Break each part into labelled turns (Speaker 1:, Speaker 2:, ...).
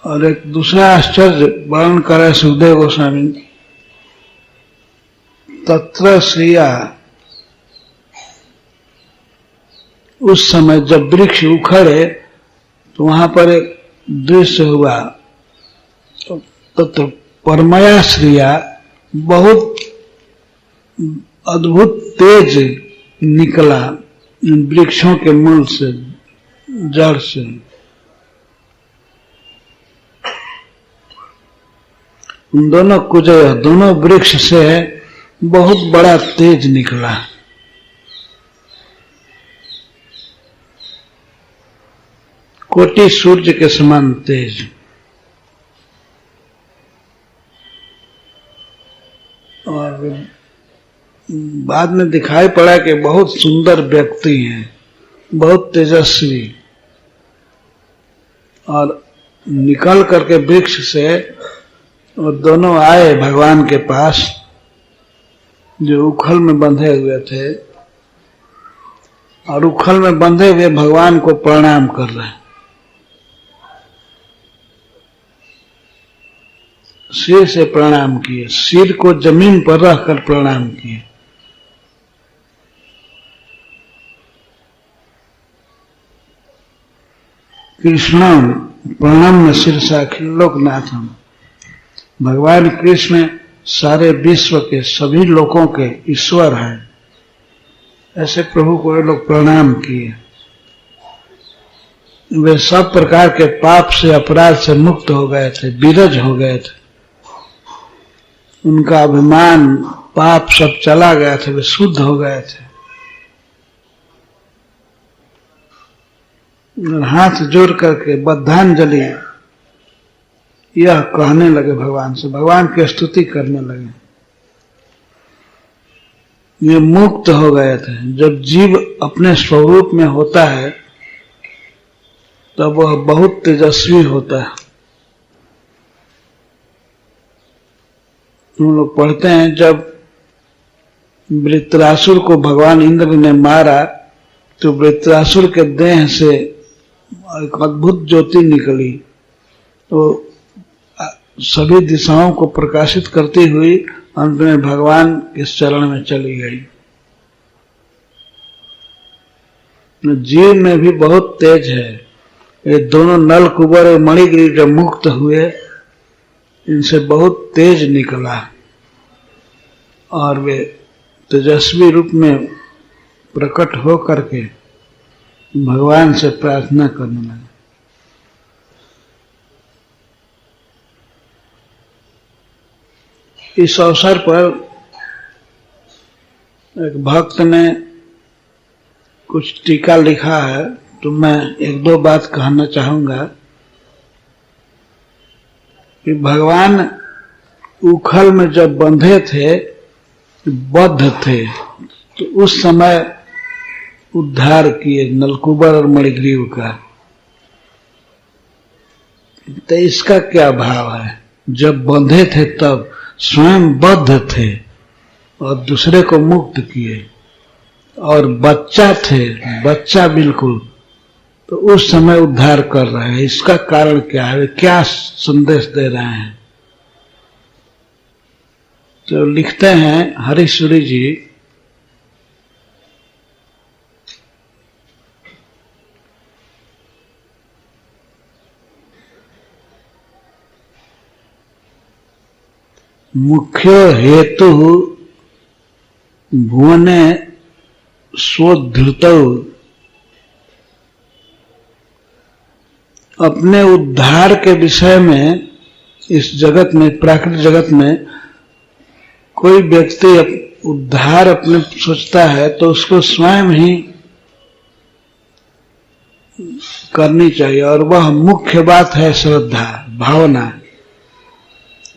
Speaker 1: और एक दूसरा आश्चर्य वर्णन करे सुखदेव गोस्वामी, तत्र श्रिया, उस समय जब वृक्ष उखड़े तो वहां पर एक दृश्य हुआ। तत्र परमया श्रिया, बहुत अद्भुत तेज निकला वृक्षों के मूल से, जड़ से। उन दोनों कुजय, दोनों वृक्ष से बहुत बड़ा तेज निकला। कोटि सूर्य के समान तेज। और बाद में दिखाई पड़ा कि बहुत सुंदर व्यक्ति हैं, बहुत तेजस्वी, और निकल करके वृक्ष से और दोनों आए भगवान के पास जो उखल में बंधे हुए थे, और उखल में बंधे हुए भगवान को प्रणाम कर रहे हैं। सिर से प्रणाम किए, सिर को जमीन पर रखकर प्रणाम किए। कृष्णम प्रणम्य शीर्षा लोकनाथम, भगवान कृष्ण सारे विश्व के सभी लोगों के ईश्वर हैं। ऐसे प्रभु को ये लोग प्रणाम किए। वे सब प्रकार के पाप से, अपराध से मुक्त हो गए थे, विरज हो गए थे। उनका अभिमान, पाप सब चला गया था, वे शुद्ध हो गए थे। हाथ जोड़ करके बद्धांजलि यह कहने लगे भगवान से, भगवान की स्तुति करने लगे। ये मुक्त हो गए थे। जब जीव अपने स्वरूप में होता है तब वह बहुत तेजस्वी होता है। हम लोग पढ़ते हैं जब वृत्रासुर को भगवान इंद्र ने मारा तो वृत्रासुर के देह से एक अद्भुत ज्योति निकली, तो सभी दिशाओं को प्रकाशित करती हुई अंत में भगवान इस चरण में चली गई। जीव में भी बहुत तेज है। ये दोनों नल कुबर और मणिगिरी जब मुक्त हुए, इनसे बहुत तेज निकला और वे तेजस्वी रूप में प्रकट हो करके भगवान से प्रार्थना करने लगे। इस अवसर पर एक भक्त ने कुछ टीका लिखा है, तो मैं एक दो बात कहना चाहूंगा कि भगवान उखल में जब बंधे थे, बद्ध थे, तो उस समय उद्धार किए नलकुबर और मणिग्रीव का। तो इसका क्या भाव है? जब बंधे थे तब स्वयं बद्ध थे और दूसरे को मुक्त किए, और बच्चा थे, बच्चा बिल्कुल, तो उस समय उद्धार कर रहे हैं। इसका कारण क्या है? क्या संदेश दे रहे हैं? तो लिखते हैं हरीश्वरी जी, मुख्य हेतु भुवने स्वधृत, अपने उद्धार के विषय में इस जगत में, प्राकृतिक जगत में कोई व्यक्ति उद्धार अपने सोचता है तो उसको स्वयं ही करनी चाहिए, और वह मुख्य बात है श्रद्धा, भावना।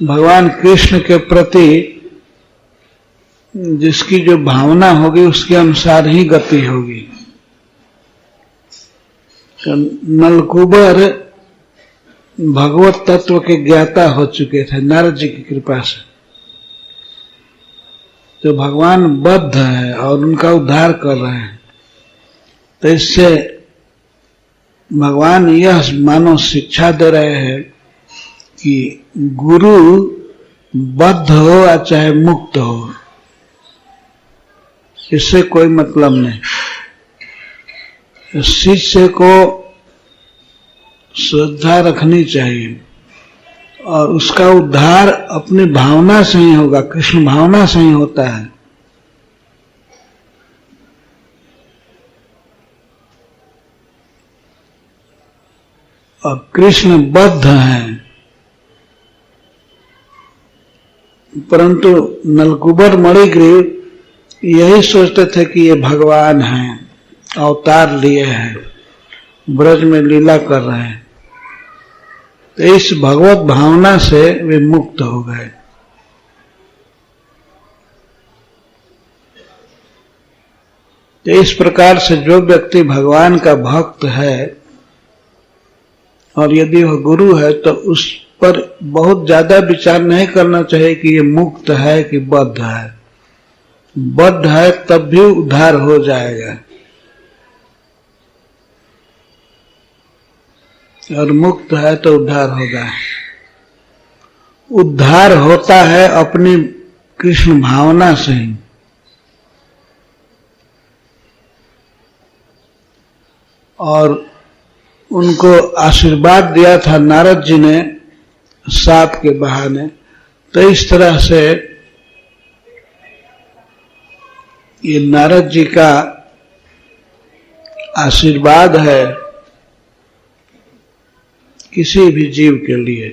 Speaker 1: भगवान कृष्ण के प्रति जिसकी जो भावना होगी उसके अनुसार ही गति होगी। नलकुबर भगवत तत्व के ज्ञाता हो चुके थे नारद जी की कृपा से, तो भगवान बद्ध है और उनका उद्धार कर रहे हैं। तो इससे भगवान यह मानो शिक्षा दे रहे हैं कि गुरु बद्ध हो या चाहे मुक्त हो, इससे कोई मतलब नहीं। शिष्य को श्रद्धा रखनी चाहिए और उसका उद्धार अपनी भावना से ही होगा, कृष्ण भावना से ही होता है। और कृष्ण बद्ध हैं, परंतु नलकूबर मणिग्रीव यही सोचते थे कि ये भगवान हैं, अवतार लिए हैं, ब्रज में लीला कर रहे हैं। तो इस भगवत भावना से वे मुक्त हो गए। तो इस प्रकार से जो व्यक्ति भगवान का भक्त है और यदि वह गुरु है तो उस पर बहुत ज्यादा विचार नहीं करना चाहिए कि ये मुक्त है कि बद्ध है। बद्ध है तब भी उद्धार हो जाएगा और मुक्त है तो उद्धार होगा। उद्धार होता है अपनी कृष्ण भावना से ही। और उनको आशीर्वाद दिया था नारद जी ने साप के बहाने। तो इस तरह से ये नारद जी का आशीर्वाद है किसी भी जीव के लिए।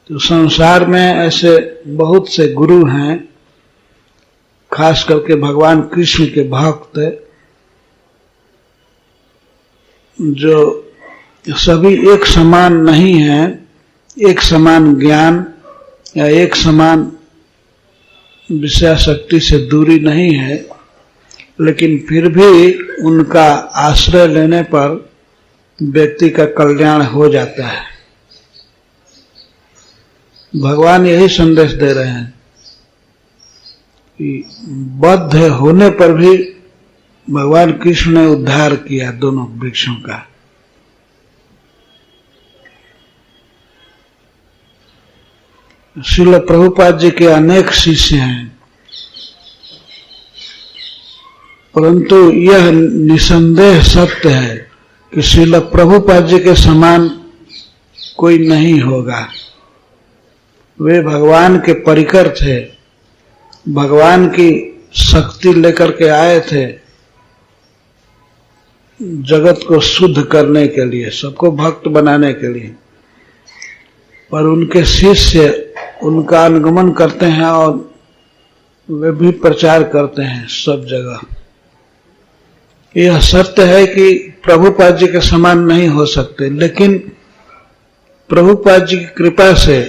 Speaker 1: तो संसार में ऐसे बहुत से गुरु हैं, खास करके भगवान कृष्ण के भक्त, जो सभी एक समान नहीं हैं, एक समान ज्ञान या एक समान विषयाशक्ति से दूरी नहीं है, लेकिन फिर भी उनका आश्रय लेने पर व्यक्ति का कल्याण हो जाता है। भगवान यही संदेश दे रहे हैं कि बद्ध होने पर भी भगवान कृष्ण ने उद्धार किया दोनों वृक्षों का। श्रील प्रभुपाद जी के अनेक शिष्य हैं, परंतु यह निसंदेह सत्य है कि श्रील प्रभुपाद जी के समान कोई नहीं होगा। वे भगवान के परिकर थे, भगवान की शक्ति लेकर के आए थे जगत को शुद्ध करने के लिए, सबको भक्त बनाने के लिए। पर उनके शिष्य उनका अनुगमन करते हैं और वे भी प्रचार करते हैं सब जगह। यह सत्य है कि प्रभुपाद जी के समान नहीं हो सकते, लेकिन प्रभुपाद जी की कृपा से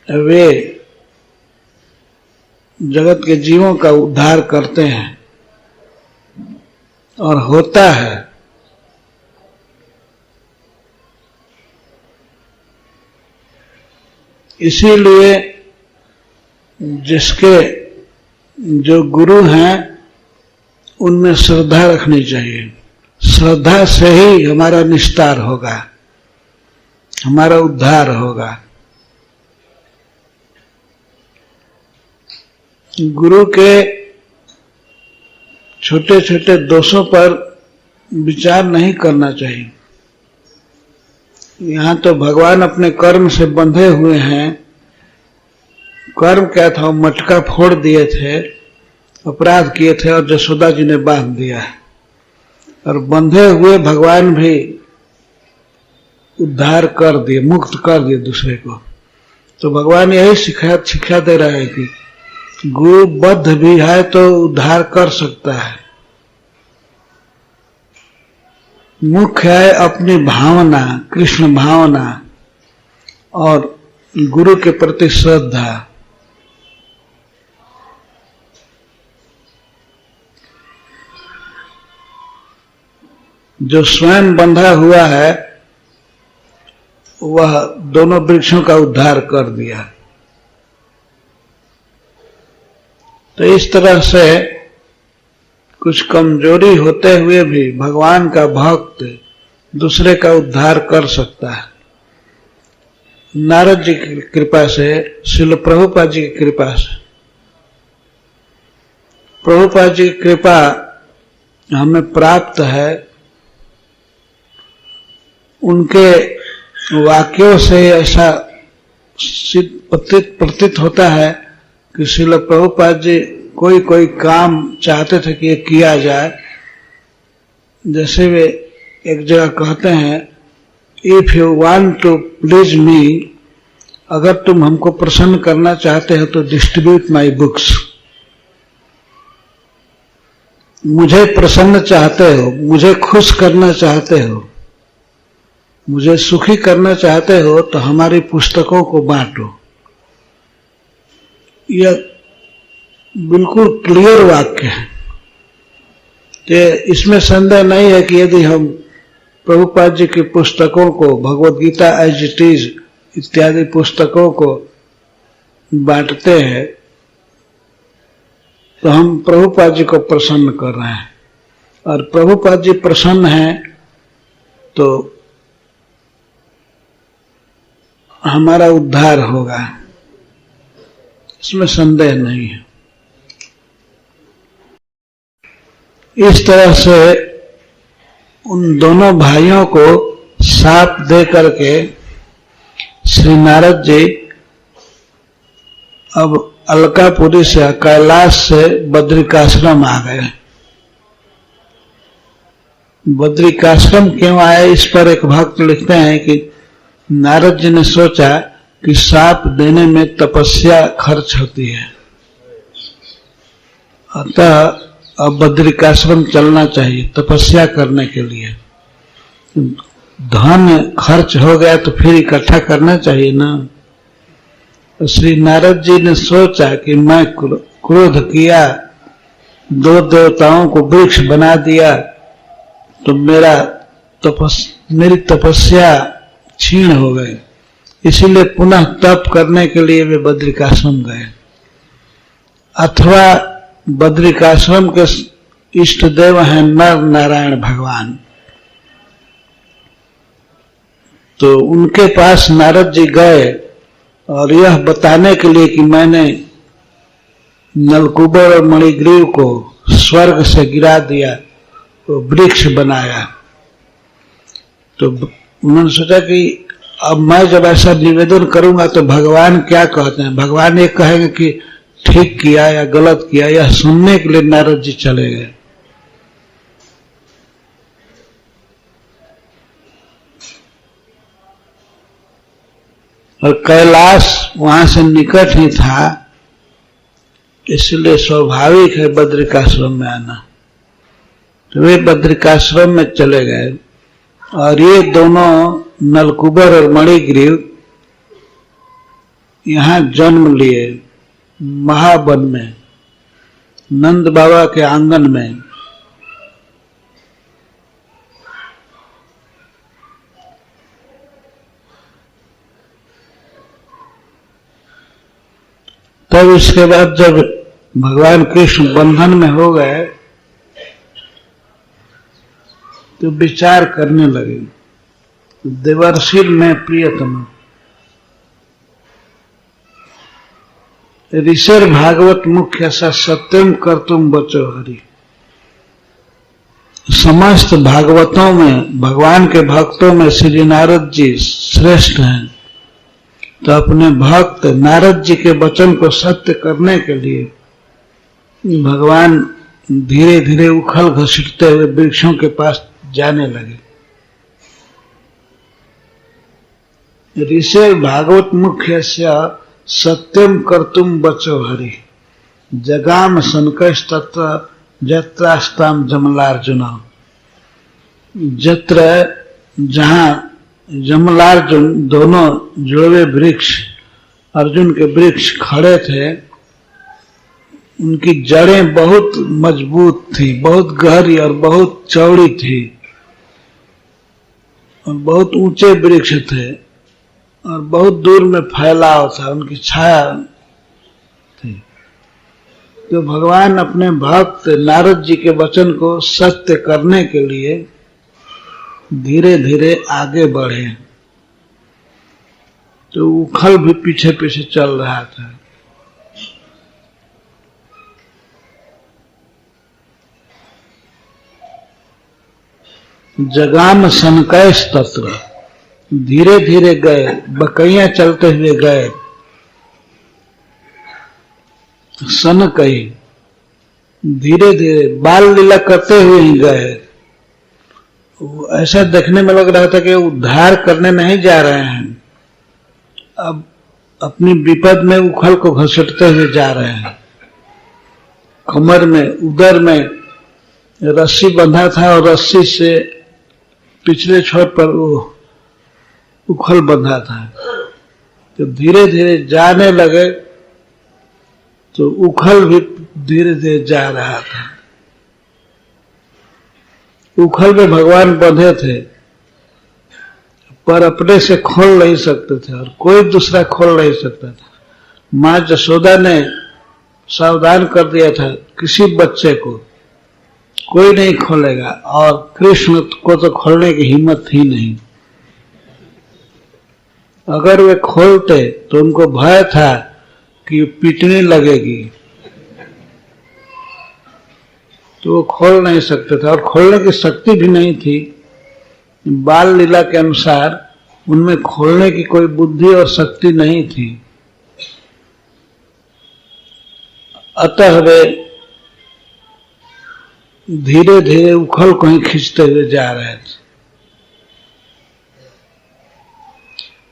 Speaker 1: वे जगत के जीवों का उद्धार करते हैं और होता है। इसीलिए जिसके जो गुरु हैं उनमें श्रद्धा रखनी चाहिए। श्रद्धा से ही हमारा निस्तार होगा, हमारा उद्धार होगा। गुरु के छोटे छोटे दोषों पर विचार नहीं करना चाहिए। यहाँ तो भगवान अपने कर्म से बंधे हुए हैं। कर्म क्या था? मटका फोड़ दिए थे, अपराध किए थे और यशोदा जी ने बांध दिया। और बंधे हुए भगवान भी उद्धार कर दिए, मुक्त कर दिए दूसरे को। तो भगवान यही शिक्षा दे रहा है कि गुरु बद्ध भी है तो उद्धार कर सकता है। मुख्य है अपनी भावना, कृष्ण भावना और गुरु के प्रति श्रद्धा। जो स्वयं बंधा हुआ है वह दोनों वृक्षों का उद्धार कर दिया। तो इस तरह से कुछ कमजोरी होते हुए भी भगवान का भक्त दूसरे का उद्धार कर सकता है। नारद जी की कृपा से, श्रील प्रभुपाद जी की कृपा से, प्रभुपाद जी की कृपा हमें प्राप्त है। उनके वाक्यों से ऐसा प्रतीत होता है कि श्रील प्रभुपाद जी कोई काम चाहते थे कि ये किया जाए। जैसे वे एक जगह कहते हैं, if you want to please me, अगर तुम हमको प्रसन्न करना चाहते हो तो डिस्ट्रीब्यूट माई बुक्स। मुझे प्रसन्न चाहते हो, मुझे खुश करना चाहते हो, मुझे सुखी करना चाहते हो तो हमारी पुस्तकों को बांटो। यह बिल्कुल क्लियर वाक्य है। तो इसमें संदेह नहीं है कि यदि हम प्रभुपाद जी की पुस्तकों को, Bhagavad Gita as it is इत्यादि पुस्तकों को बांटते हैं तो हम प्रभुपाद जी को प्रसन्न कर रहे हैं, और प्रभुपाद जी प्रसन्न हैं तो हमारा उद्धार होगा, इसमें संदेह नहीं है। इस तरह से उन दोनों भाइयों को साप दे करके श्री नारद जी अब अलकापुरी से, कैलाश से बद्रिकाश्रम आ गए। बद्रिकाश्रम क्यों आए, इस पर एक भक्त लिखते हैं कि नारद जी ने सोचा कि साप देने में तपस्या खर्च होती है, अतः अब बद्रिकाश्रम चलना चाहिए तपस्या करने के लिए। धन खर्च हो गया तो फिर इकट्ठा करना चाहिए ना। तो श्री नारद जी ने सोचा कि मैं क्रोध किया, दो देवताओं को वृक्ष बना दिया, तो मेरी तपस्या क्षीण हो गए, इसीलिए पुनः तप करने के लिए वे बद्रिकाश्रम गए। अथवा बद्रिकाश्रम के इष्ट देव हैं नर नारायण भगवान, तो उनके पास नारद जी गए और यह बताने के लिए कि मैंने नलकूबर और मणिग्रीव को स्वर्ग से गिरा दिया, तो वृक्ष बनाया। तो उन्होंने सोचा कि अब मैं जब ऐसा निवेदन करूंगा तो भगवान क्या कहते हैं, भगवान ये कहेंगे कि ठीक किया या गलत किया, यह सुनने के लिए नारद जी चले गए। और कैलाश वहां से निकट ही था, इसलिए स्वाभाविक है बद्रिकाश्रम में आना। तो वे बद्रिकाश्रम में चले गए और ये दोनों नलकूबर और मणिग्रीव यहाँ जन्म लिए महावन में, नंद बाबा के आंगन में। तब इसके बाद जब भगवान कृष्ण बंधन में हो गए तो विचार करने लगे, देवर्षि में प्रियतम। ऋषिर भागवत मुख्य सा सत्यम कर्तुम बचो हरि। समस्त भागवतों में भगवान के भक्तों में श्री नारद जी श्रेष्ठ हैं, तो अपने भक्त नारद जी के वचन को सत्य करने के लिए भगवान धीरे धीरे उखल घसीटते हुए वृक्षों के पास जाने लगे। ऋषि भागवत मुख्य सत्यम कर्तुम बचो हरि, जगाम सनकश तत्र जत्रास्ताम जमलार्जुन। जत्र जहां जमलार्जुन दोनों जुड़वे वृक्ष, अर्जुन के वृक्ष खड़े थे, उनकी जड़ें बहुत मजबूत थी, बहुत गहरी और बहुत चौड़ी थी, और बहुत ऊंचे वृक्ष थे और बहुत दूर में फैलाव था, उनकी छाया थी। तो भगवान अपने भक्त नारद जी के वचन को सत्य करने के लिए धीरे धीरे आगे बढ़े। तो उखल भी पीछे पीछे चल रहा था। जगाम सनकैस तत्र, धीरे धीरे गए, बकैया चलते हुए गए। सनकई, धीरे धीरे बाल लीला करते हुए ही गए। ऐसा देखने में लग रहा था कि उद्धार करने नहीं जा रहे हैं, अब अपनी विपद में उखल को घसीटते हुए जा रहे हैं। कमर में, उदर में रस्सी बंधा था और रस्सी से पिछले छोर पर वो उखल बंधा था। तो धीरे धीरे जाने लगे तो उखल भी धीरे धीरे जा रहा था। उखल में भगवान बंधे थे पर अपने से खोल नहीं सकते थे और कोई दूसरा खोल नहीं सकता था। माँ जसोदा ने सावधान कर दिया था, किसी बच्चे को कोई नहीं खोलेगा, और कृष्ण को तो खोलने की हिम्मत ही नहीं। अगर वे खोलते तो उनको भय था कि पीटने लगेगी, तो वो खोल नहीं सकते थे और खोलने की शक्ति भी नहीं थी। बाल लीला के अनुसार उनमें खोलने की कोई बुद्धि और शक्ति नहीं थी। अतः वे धीरे धीरे उखल को ही खींचते हुए जा रहे थे।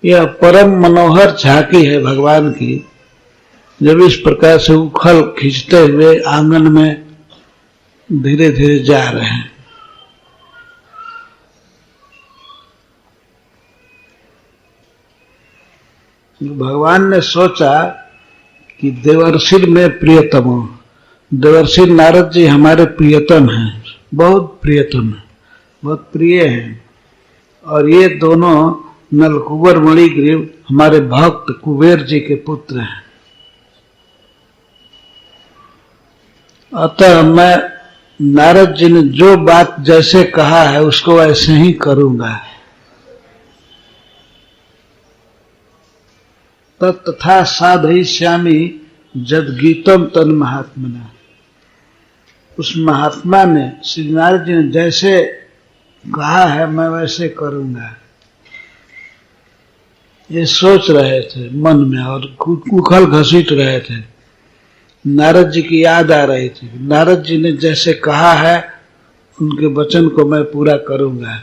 Speaker 1: यह परम मनोहर झांकी है भगवान की, जब इस प्रकार से उखल खींचते हुए आंगन में धीरे धीरे जा रहे हैं। भगवान ने सोचा कि देवर्षि में प्रियतम हो, देवर्षि नारद जी हमारे प्रियतम हैं, बहुत प्रियतम है, बहुत प्रिय हैं, और ये दोनों नलकुबर मणिग्रीव हमारे भक्त कुबेर जी के पुत्र हैं। अतः मैं नारद जी ने जो बात जैसे कहा है उसको ऐसे ही करूंगा। तथा साधयिष्यामि जद गीतम तन महात्मना। उस महात्मा ने, श्री नारद जी ने जैसे कहा है मैं वैसे करूंगा, ये सोच रहे थे मन में और उखल घसीट रहे थे। नारद जी की याद आ रही थी, नारद जी ने जैसे कहा है उनके वचन को मैं पूरा करूंगा।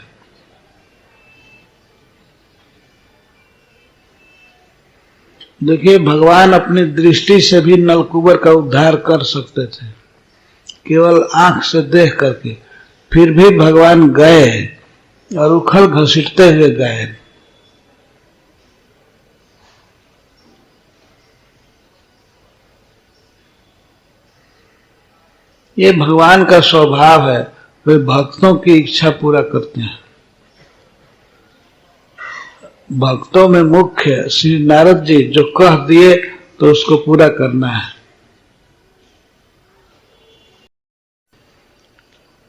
Speaker 1: देखिए, भगवान अपनी दृष्टि से भी नलकुबर का उद्धार कर सकते थे, केवल आंख से देख करके, फिर भी भगवान गए और उखल घसीटते हुए गए। ये भगवान का स्वभाव है, वे भक्तों की इच्छा पूरा करते हैं। भक्तों में मुख्य श्री नारद जी जो कह दिए तो उसको पूरा करना है।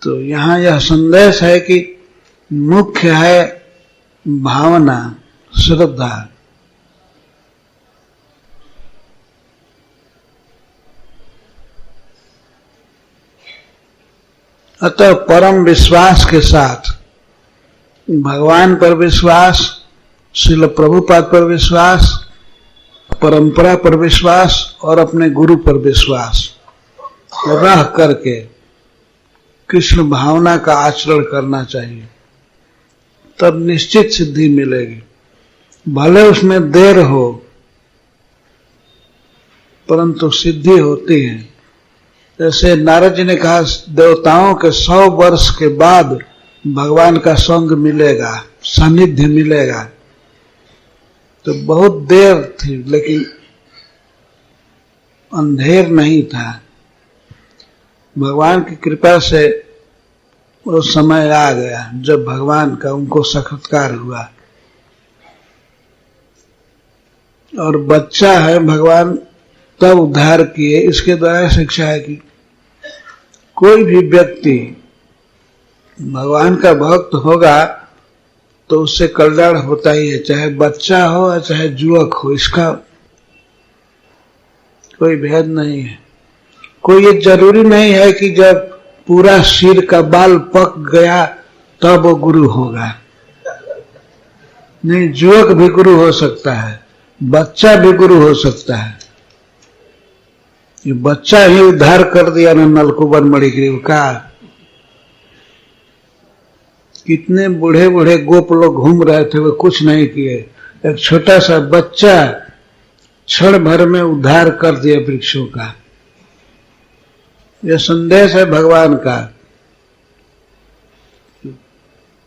Speaker 1: तो यहां यह संदेश है कि मुख्य है भावना, श्रद्धा। अतः परम विश्वास के साथ भगवान पर विश्वास, श्रील प्रभुपाद पर विश्वास, परंपरा पर विश्वास और अपने गुरु पर विश्वास रह करके कृष्ण भावना का आचरण करना चाहिए, तब निश्चित सिद्धि मिलेगी। भले उसमें देर हो परंतु सिद्धि होती है। जैसे नारद जी ने कहा, देवताओं के 100 वर्ष के बाद भगवान का संग मिलेगा, सानिध्य मिलेगा। तो बहुत देर थी लेकिन अंधेर नहीं था। भगवान की कृपा से वो समय आ गया जब भगवान का उनको साक्षात्कार हुआ। और बच्चा है भगवान तब उद्धार किए। इसके द्वारा शिक्षा है कि कोई भी व्यक्ति भगवान का भक्त होगा तो उससे कल्याण होता ही है, चाहे बच्चा हो या चाहे युवक हो, इसका कोई भेद नहीं है। कोई ये जरूरी नहीं है कि जब पूरा सिर का बाल पक गया तब वो गुरु होगा। नहीं, युवक भी गुरु हो सकता है, बच्चा भी गुरु हो सकता है। ये बच्चा ही उद्धार कर दिया ना नलकुबर मणिग्रीव का। कितने बूढ़े बूढ़े गोप लोग घूम रहे थे, वे कुछ नहीं किए। एक छोटा सा बच्चा क्षण भर में उद्धार कर दिया वृक्षों का। यह संदेश है भगवान का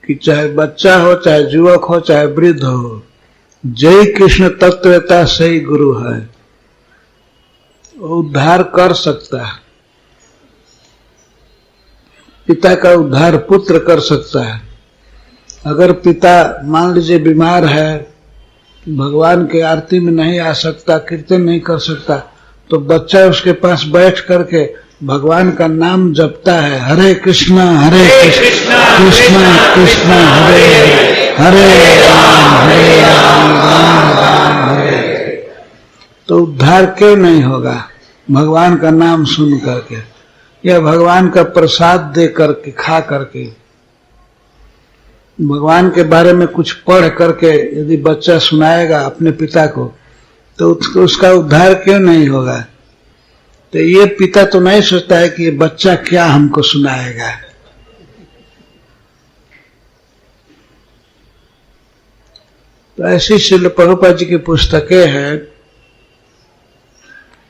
Speaker 1: कि चाहे बच्चा हो, चाहे युवक हो, चाहे वृद्ध हो, जय कृष्ण तत्वता से ही गुरु है। उद्धार कर सकता है। पिता का उद्धार पुत्र कर सकता है। अगर पिता मान लीजिए बीमार है, भगवान के आरती में नहीं आ सकता, कीर्तन नहीं कर सकता, तो बच्चा उसके पास बैठ करके भगवान का नाम जपता है, हरे कृष्णा कृष्णा कृष्णा हरे हरे राम राम राम हरे। तो उद्धार क्यों नहीं होगा भगवान का नाम सुन करके, या भगवान का प्रसाद दे करके, खा करके, भगवान के बारे में कुछ पढ़ करके यदि बच्चा सुनाएगा अपने पिता को तो उसका उद्धार क्यों नहीं होगा। तो ये पिता तो नहीं सोचता है कि ये बच्चा क्या हमको सुनाएगा। तो ऐसी श्रील प्रभुपाद जी की पुस्तकें हैं,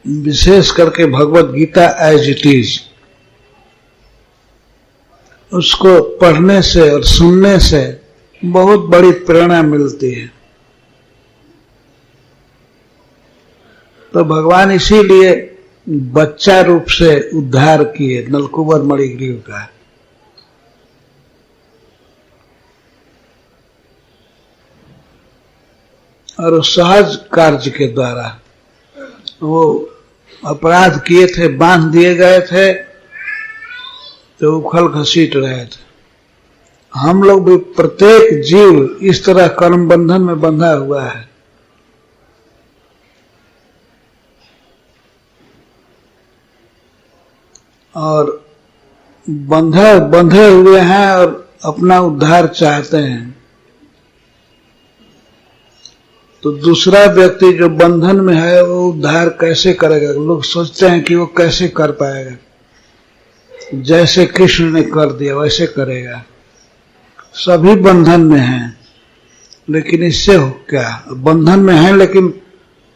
Speaker 1: विशेष करके Bhagavad Gita as it is, उसको पढ़ने से और सुनने से बहुत बड़ी प्रेरणा मिलती है। तो भगवान इसीलिए बच्चा रूप से उद्धार किए नलकुबर मणिग्रीव का। और सहज कार्य के द्वारा वो अपराध किए थे, बांध दिए गए थे तो उखल घसीट रहे थे। हम लोग भी, प्रत्येक जीव इस तरह कर्म बंधन में बंधा हुआ है। और बंधे हुए हैं और अपना उद्धार चाहते हैं। तो दूसरा व्यक्ति जो बंधन में है वो उद्धार कैसे करेगा। लोग सोचते हैं कि वो कैसे कर पाएगा, जैसे कृष्ण ने कर दिया वैसे करेगा। सभी बंधन में हैं, लेकिन इससे हो क्या, बंधन में हैं लेकिन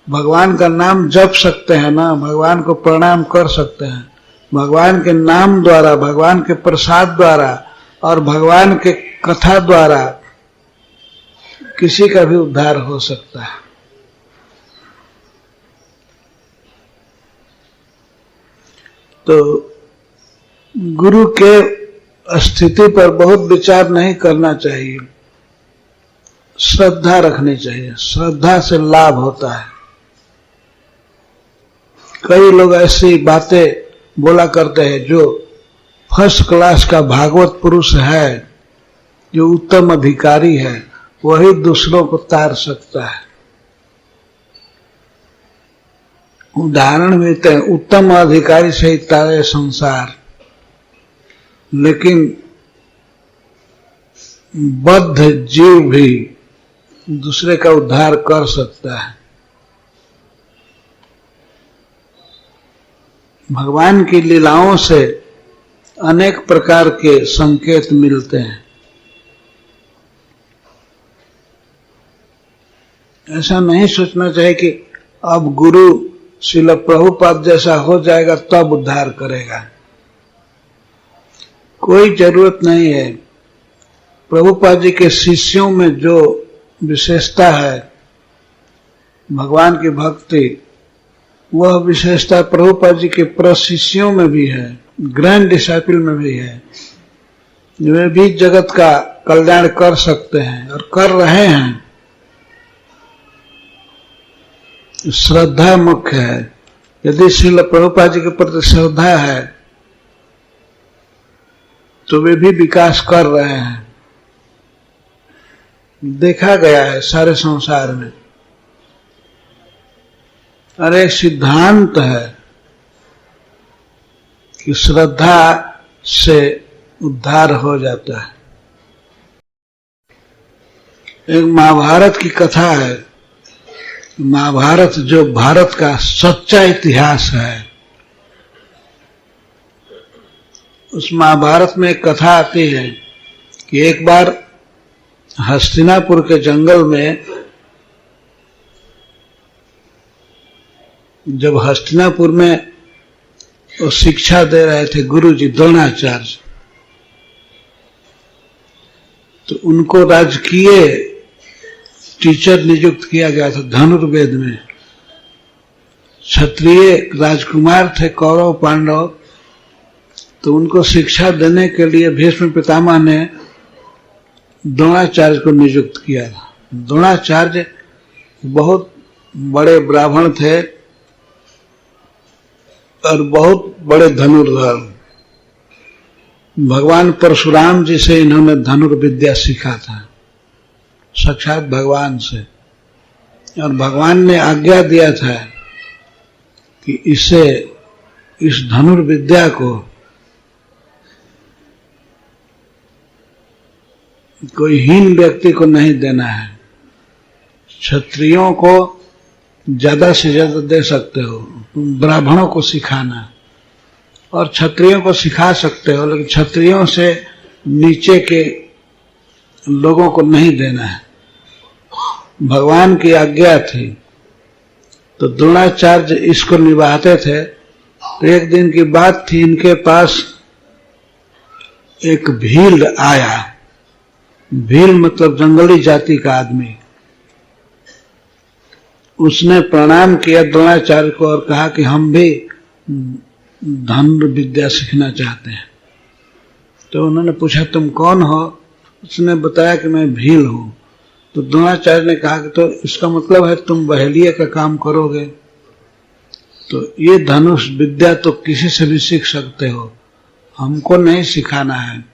Speaker 1: भगवान का नाम जप सकते हैं ना, भगवान को प्रणाम कर सकते हैं। भगवान के नाम द्वारा, भगवान के प्रसाद द्वारा और भगवान के कथा द्वारा किसी का भी उद्धार हो सकता है। तो गुरु के स्थिति पर बहुत विचार नहीं करना चाहिए, श्रद्धा रखनी चाहिए। श्रद्धा से लाभ होता है। कई लोग ऐसी बातें बोला करते हैं, जो फर्स्ट क्लास का भागवत पुरुष है, जो उत्तम अधिकारी है, वही दूसरों को तार सकता है। उदाहरण मिलते हैं, उत्तम अधिकारी से ही तारे संसार, लेकिन बद्ध जीव भी दूसरे का उद्धार कर सकता है। भगवान की लीलाओं से अनेक प्रकार के संकेत मिलते हैं। ऐसा नहीं सोचना चाहिए कि अब गुरु श्रील प्रभुपाद जैसा हो जाएगा तब उद्धार करेगा। कोई जरूरत नहीं है। प्रभुपाद जी के शिष्यों में जो विशेषता है भगवान की भक्ति, वह विशेषता प्रभुपाद जी के प्रशिष्यों में भी है, ग्रैंड डिसाइपल में भी है। वे भी जगत का कल्याण कर सकते हैं और कर रहे हैं। श्रद्धा मुख्य है। यदि श्रील प्रभुपाद जी के प्रति श्रद्धा है तो वे भी विकास कर रहे हैं, देखा गया है सारे संसार में। और एक सिद्धांत है कि श्रद्धा से उद्धार हो जाता है। एक महाभारत की कथा है। महाभारत जो भारत का सच्चा इतिहास है, उस महाभारत में एक कथा आती है कि एक बार हस्तिनापुर के जंगल में, जब हस्तिनापुर में वो शिक्षा दे रहे थे गुरुजी द्रोणाचार्य, तो उनको राजकीय टीचर नियुक्त किया गया था धनुर्वेद में। क्षत्रिय राजकुमार थे कौरव पांडव, तो उनको शिक्षा देने के लिए भीष्म पितामह ने द्रोणाचार्य को नियुक्त किया था। द्रोणाचार्य बहुत बड़े ब्राह्मण थे और बहुत बड़े धनुर्धर। भगवान परशुराम जी से इन्होंने धनुर्विद्या सीखा था, साक्षात भगवान से। और भगवान ने आज्ञा दिया था कि इस धनुर्विद्या को कोई हीन व्यक्ति को नहीं देना है। क्षत्रियों को ज्यादा से ज्यादा दे सकते हो, तुम ब्राह्मणों को सिखाना, और क्षत्रियों को सिखा सकते हो, लेकिन क्षत्रियों से नीचे के लोगों को नहीं देना है। भगवान की आज्ञा थी। तो द्रोणाचार्य इसको निभाते थे। तो एक दिन की बात थी, इनके पास एक भील आया। भील मतलब जंगली जाति का आदमी। उसने प्रणाम किया द्रोणाचार्य को और कहा कि हम भी धनुर्विद्या सीखना चाहते हैं। तो उन्होंने पूछा तुम कौन हो? उसने बताया कि मैं भील हूं। तो द्रोणाचार्य ने कहा कि तो इसका मतलब है तुम बहेलिये का काम करोगे। तो ये धनुष विद्या तो किसी से भी सीख सकते हो, हमको नहीं सिखाना है।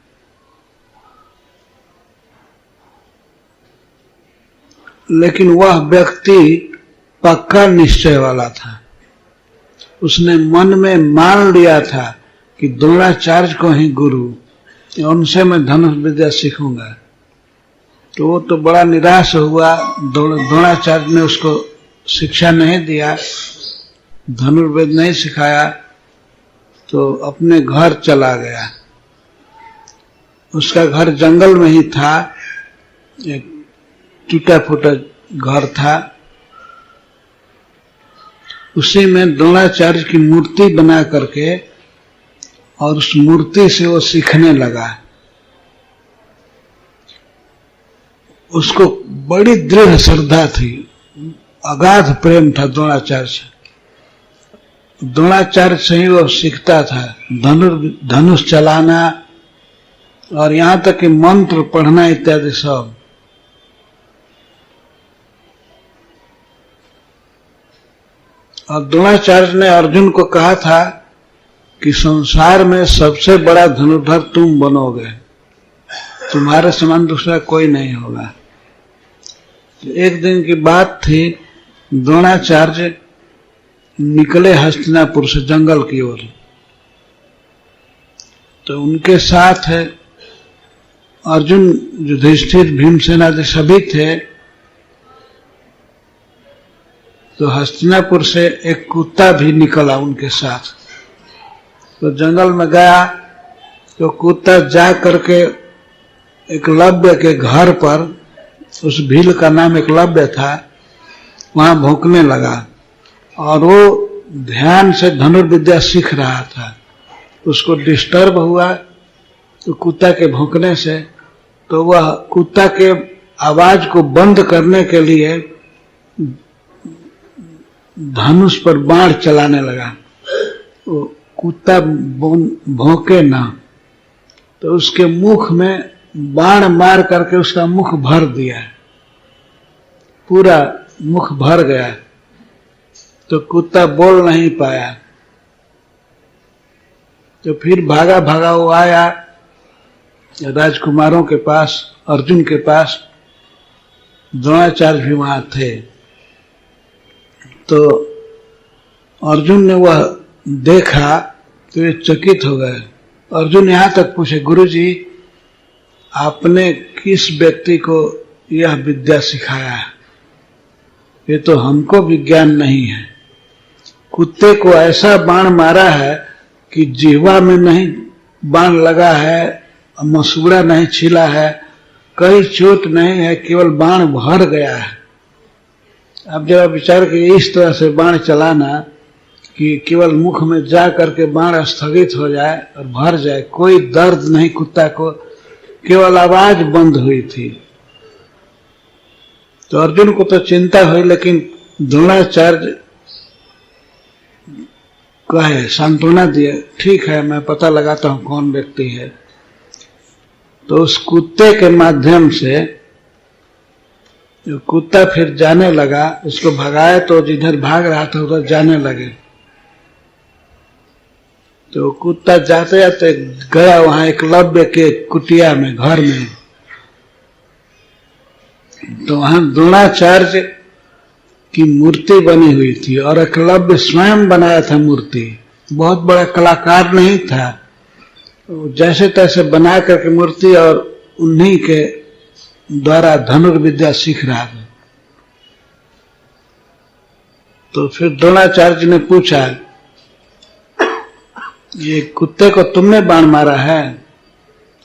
Speaker 1: लेकिन वह व्यक्ति पक्का निश्चय वाला था। उसने मन में मान लिया था कि द्रोणाचार्य को ही गुरु, उनसे मैं धनुष विद्या सीखूंगा। तो वो तो बड़ा निराश हुआ। द्रोणाचार्य ने उसको शिक्षा नहीं दिया, धनुर्वेद नहीं सिखाया, तो अपने घर चला गया। उसका घर जंगल में ही था, एक टूटा फूटा घर था। उसी में द्रोणाचार्य की मूर्ति बना करके और उस मूर्ति से वो सीखने लगा। उसको बड़ी दृढ़ श्रद्धा थी, अगाध प्रेम था द्रोणाचार्य से। द्रोणाचार्य से ही वो सीखता था धनुष चलाना और यहां तक कि मंत्र पढ़ना इत्यादि सब। और द्रोणाचार्य ने अर्जुन को कहा था कि संसार में सबसे बड़ा धनुर्धर तुम बनोगे, तुम्हारे समान दूसरा कोई नहीं होगा। एक दिन की बात थी, द्रोणाचार्य निकले हस्तिनापुर से जंगल की ओर। तो उनके साथ अर्जुन, युधिष्ठिर, भीमसेन आदि सभी थे। तो हस्तिनापुर से एक कुत्ता भी निकला उनके साथ। तो जंगल में गया तो कुत्ता जा करके एकलव्य के घर पर, उस भील का नाम एकलव्य था, वहां भौंकने लगा। और वो ध्यान से धनुर्विद्या सीख रहा था। उसको डिस्टर्ब हुआ तो कुत्ता के भौंकने से, तो वह कुत्ता के आवाज को बंद करने के लिए धनुष पर बाण चलाने लगा। वो कुत्ता भौंके ना, तो उसके मुख में बाण मार करके उसका मुख भर दिया, पूरा मुख भर गया। तो तो कुत्ता बोल नहीं पाया। तो फिर भागा भागा वो आया राजकुमारों के पास, अर्जुन के पास। द्रोणाचार्य भी वहां थे। तो अर्जुन ने वह देखा तो वे चकित हो गए। अर्जुन यहां तक पूछे, गुरुजी आपने किस व्यक्ति को यह विद्या सिखाया है? ये तो हमको विज्ञान नहीं है। कुत्ते को ऐसा बाण मारा है कि जिह्वा में नहीं बाण लगा है, मसूड़ा नहीं छिला है, कहीं चोट नहीं है, केवल बाण भर गया है। अब जरा विचार करिए, इस तरह से बाण चलाना कि केवल मुख में जा करके बाण स्थगित हो जाए और भर जाए, कोई दर्द नहीं कुत्ता को, केवल आवाज बंद हुई थी। तो अर्जुन को तो चिंता हुई, लेकिन द्रोणाचार्य कहे, सांत्वना दिए, ठीक है मैं पता लगाता हूं कौन व्यक्ति है। तो उस कुत्ते के माध्यम से जो कुत्ता फिर जाने लगा, उसको भगाए तो जिधर भाग रहा था उधर जाने लगे। तो कुत्ता जाते जाते गया वहां एकलव्य के कुटिया में, घर में। तो वहां द्रोणाचार्य की मूर्ति बनी हुई थी और एकलव्य स्वयं बनाया था मूर्ति। बहुत बड़ा कलाकार नहीं था, जैसे तैसे बना करके मूर्ति, और उन्हीं के द्वारा धनुर्विद्या सीख रहा था। तो फिर द्रोणाचार्य ने पूछा, ये कुत्ते को तुमने बाण मारा है?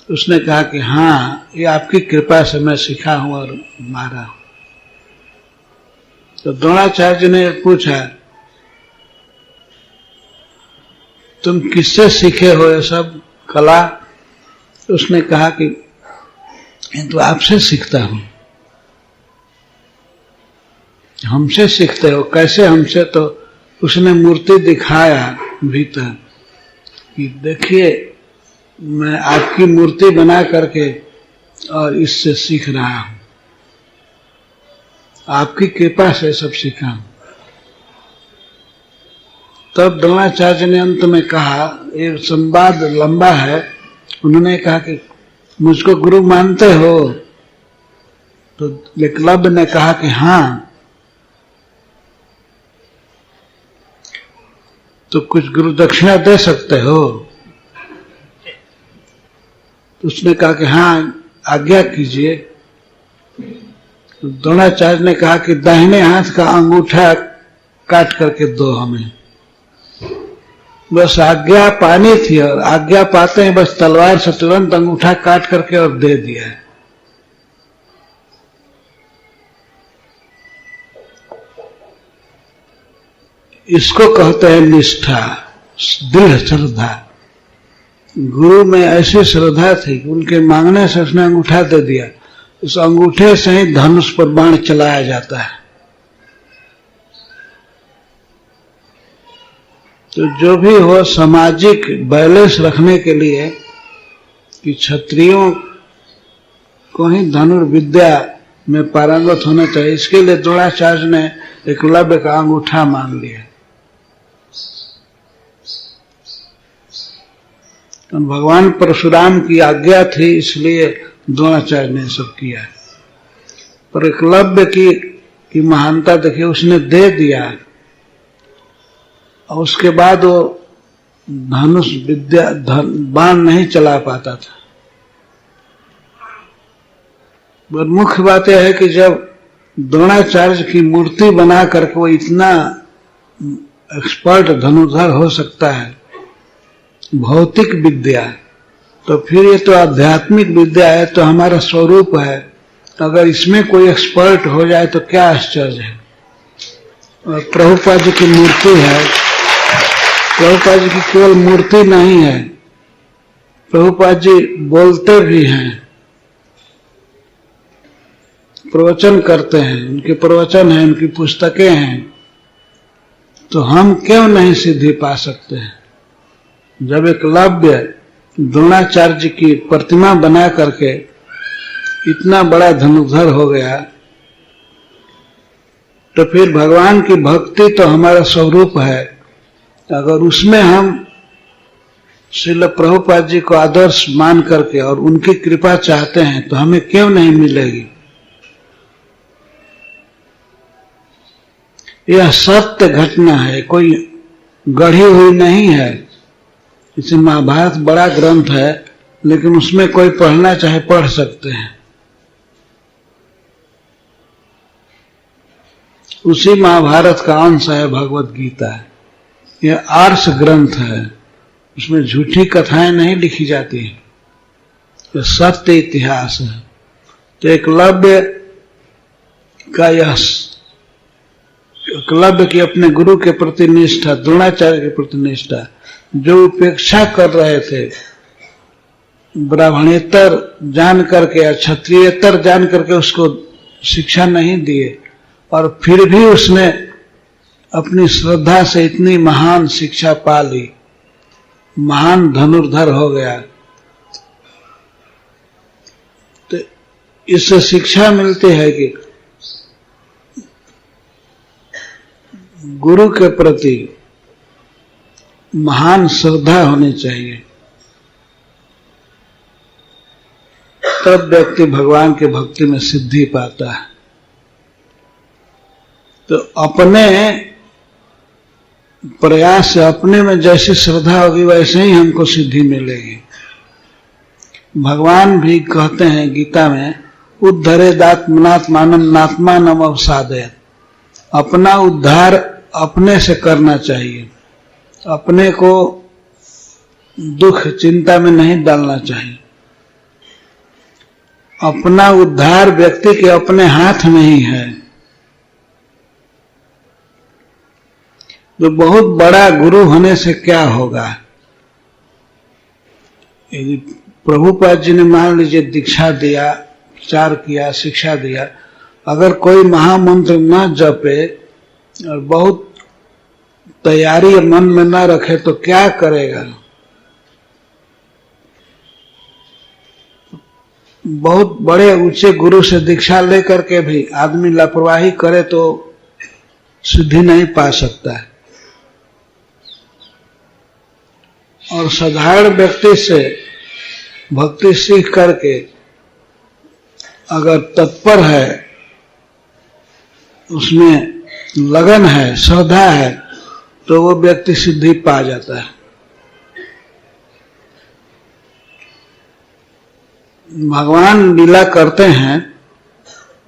Speaker 1: उसने कहा कि हाँ, ये आपकी कृपा से मैं सीखा हूं और मारा। तो द्रोणाचार्य ने पूछा, तुम किससे सीखे हो ये सब कला? उसने कहा कि तो आपसे सीखता हूं। हमसे सीखते हो? कैसे हमसे? तो उसने मूर्ति दिखाया भीतर कि देखिए मैं आपकी मूर्ति बना करके और इससे सीख रहा हूं, आपकी कृपा से सब सीखा हूं। तब द्रोणाचार्य ने अंत में कहा, ये संवाद लंबा है, उन्होंने कहा कि मुझको गुरु मानते हो? तो एकलव्य ने कहा कि हाँ। तो कुछ गुरु दक्षिणा दे सकते हो? तो उसने कहा कि हाँ, आज्ञा कीजिए। तो द्रोणाचार्य ने कहा कि दाहिने हाथ का अंगूठा काट करके दो हमें। बस आज्ञा पानी थी, और आज्ञा पाते हैं बस तलवार से तुरंत अंगूठा काट करके और दे दिया है। इसको कहते हैं निष्ठा, दृढ़ श्रद्धा। गुरु में ऐसी श्रद्धा थी कि उनके मांगने से उसने अंगूठा दे दिया। उस अंगूठे से ही धनुष पर बाण चलाया जाता है। तो जो भी हो, सामाजिक बैलेंस रखने के लिए कि क्षत्रियों को ही धनुर्विद्या में पारंगत होना चाहिए, इसके लिए द्रोणाचार्य ने एकलव्य का अंगूठा मांग लिया। तो भगवान परशुराम की आज्ञा थी, इसलिए द्रोणाचार्य ने सब किया। पर एकलव्य की महानता देखिए, उसने दे दिया और उसके बाद वो धनुष विद्या बाण नहीं चला पाता था। पर मुख्य बात यह है कि जब द्रोणाचार्य की मूर्ति बना करके वो इतना एक्सपर्ट धनुर्धर हो सकता है, भौतिक विद्या, तो फिर ये तो आध्यात्मिक विद्या है, तो हमारा स्वरूप है। अगर इसमें कोई एक्सपर्ट हो जाए तो क्या आश्चर्य है। और प्रभुपाद जी की मूर्ति है। प्रभुपाद जी की केवल मूर्ति नहीं है, प्रभुपाद जी बोलते भी हैं, प्रवचन करते हैं, उनके प्रवचन हैं, उनकी पुस्तकें हैं। तो हम क्यों नहीं सिद्धि पा सकते हैं? जब एकलव्य द्रोणाचार्य की प्रतिमा बना करके इतना बड़ा धनुर्धर हो गया, तो फिर भगवान की भक्ति तो हमारा स्वरूप है। अगर उसमें हम श्रील प्रभुपाद जी को आदर्श मान करके और उनकी कृपा चाहते हैं तो हमें क्यों नहीं मिलेगी। यह सत्य घटना है, कोई गढ़ी हुई नहीं है। इसे महाभारत बड़ा ग्रंथ है, लेकिन उसमें कोई पढ़ना चाहे पढ़ सकते हैं। उसी महाभारत का अंश है भगवत गीता। यह आर्ष ग्रंथ है, उसमें झूठी कथाएं नहीं लिखी जाती हैं, यह सत्य इतिहास है। तो एकलव्य का यह एकलव्य की अपने गुरु के प्रति निष्ठा, द्रोणाचार्य के प्रति निष्ठा, जो उपेक्षा कर रहे थे, ब्राह्मणेतर जान करके या क्षत्रियेतर जान करके उसको शिक्षा नहीं दिए, और फिर भी उसने अपनी श्रद्धा से इतनी महान शिक्षा पा ली, महान धनुर्धर हो गया। तो इससे शिक्षा मिलती है कि गुरु के प्रति महान श्रद्धा होनी चाहिए, तब व्यक्ति भगवान के भक्ति में सिद्धि पाता है। तो अपने प्रयास से, अपने में जैसी श्रद्धा होगी वैसे ही हमको सिद्धि मिलेगी। भगवान भी कहते हैं गीता में, उद्धरेदात्मनात्मानं नात्मानं अवसादयत्। अपना उद्धार अपने से करना चाहिए, अपने को दुख चिंता में नहीं डालना चाहिए। अपना उद्धार व्यक्ति के अपने हाथ में ही है। तो बहुत बड़ा गुरु होने से क्या होगा। यदि प्रभुपाद जी ने मान लीजिए दीक्षा दिया, प्रचार किया, शिक्षा दिया, अगर कोई महामंत्र न जपे और बहुत तैयारी मन में न रखे तो क्या करेगा। बहुत बड़े ऊंचे गुरु से दीक्षा लेकर के भी आदमी लापरवाही करे तो सिद्धि नहीं पा सकता है। और साधारण व्यक्ति से भक्ति सीख करके अगर तत्पर है, उसमें लगन है, श्रद्धा है, तो वो व्यक्ति सिद्धि पा जाता है। भगवान लीला करते हैं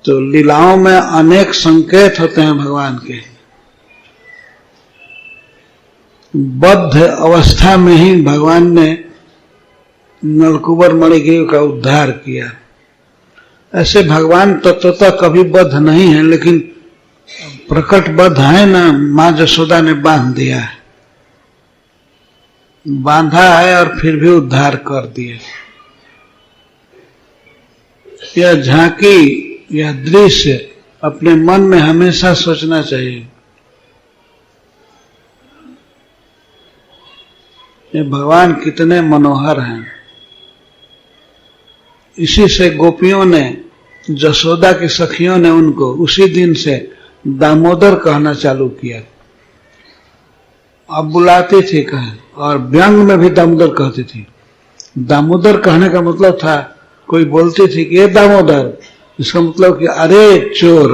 Speaker 1: तो लीलाओं में अनेक संकेत होते हैं भगवान के। बद्ध अवस्था में ही भगवान ने नलकुबर मणिग्रीव का उद्धार किया। ऐसे भगवान तत्वतः कभी बद्ध नहीं है, लेकिन प्रकट बद्ध है ना, मां जसोदा ने बांध दिया है, बांधा है और फिर भी उद्धार कर दिया। यह झांकी, यह दृश्य अपने मन में हमेशा सोचना चाहिए। ये भगवान कितने मनोहर हैं। इसी से गोपियों ने, जसोदा की सखियों ने उनको उसी दिन से दामोदर कहना चालू किया। अब बुलाती थी कहें, और व्यंग में भी दामोदर कहती थी। दामोदर कहने का मतलब था, कोई बोलती थी कि ये दामोदर, इसका मतलब कि अरे चोर,